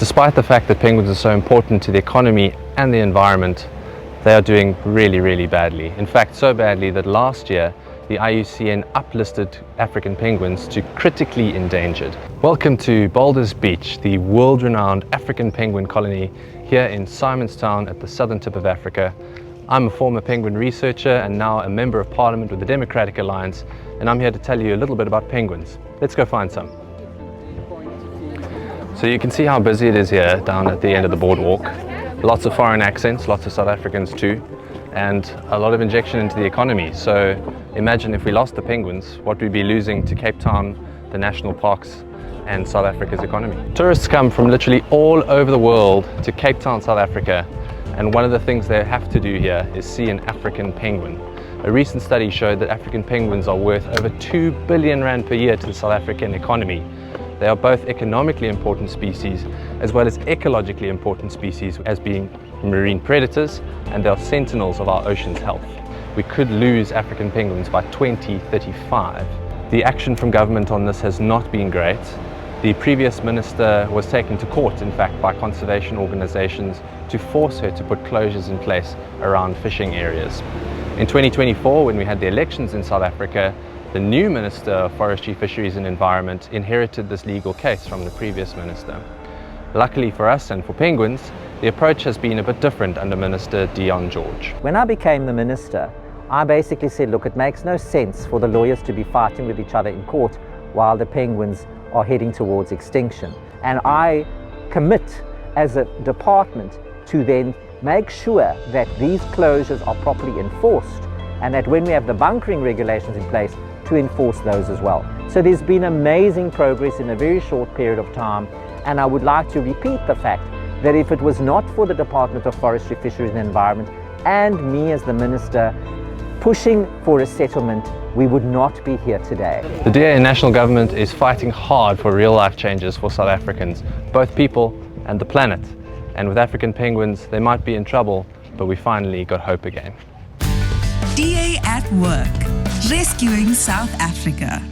Despite the fact that penguins are so important to the economy and the environment, they are doing really badly. In fact, so badly that last year the IUCN uplisted African penguins to critically endangered. Welcome to Boulders Beach, the world-renowned African penguin colony here in Simonstown at the southern tip of Africa. I'm a former penguin researcher and now a member of parliament with the Democratic Alliance, and I'm here to tell you a little bit about penguins. Let's go find some. So you can see how busy it is here down at the end of the boardwalk. Lots of foreign accents, lots of South Africans too, and a lot of injection into the economy. So imagine if we lost the penguins, what we'd be losing to Cape Town, the national parks, and South Africa's economy. Tourists come from literally all over the world to Cape Town, South Africa, and one of the things they have to do here is see an African penguin. A recent study showed that African penguins are worth over 2 billion rand per year to the South African economy. They are both economically important species as well as ecologically important species, as being marine predators, and they are sentinels of our ocean's health. We could lose African penguins by 2035. The action from government on this has not been great. The previous minister was taken to court, in fact, by conservation organizations to force her to put closures in place around fishing areas. In 2024, when we had the elections in South Africa, the new Minister of Forestry, Fisheries and Environment inherited this legal case from the previous minister. Luckily for us and for penguins, the approach has been a bit different under Minister Dion. When I became the minister, I basically said, look, it makes no sense for the lawyers to be fighting with each other in court while the penguins are heading towards extinction. And I commit as a department to then make sure that these closures are properly enforced, and that when we have the bunkering regulations in place, to enforce those as well. So there's been amazing progress in a very short period of time, and I would like to repeat the fact that if it was not for the Department of Forestry, Fisheries and Environment and me as the minister pushing for a settlement, we would not be here today. The DA national government is fighting hard for real life changes for South Africans, both people and the planet. And with African penguins, they might be in trouble, but we finally got hope again. DA at work, rescuing South Africa.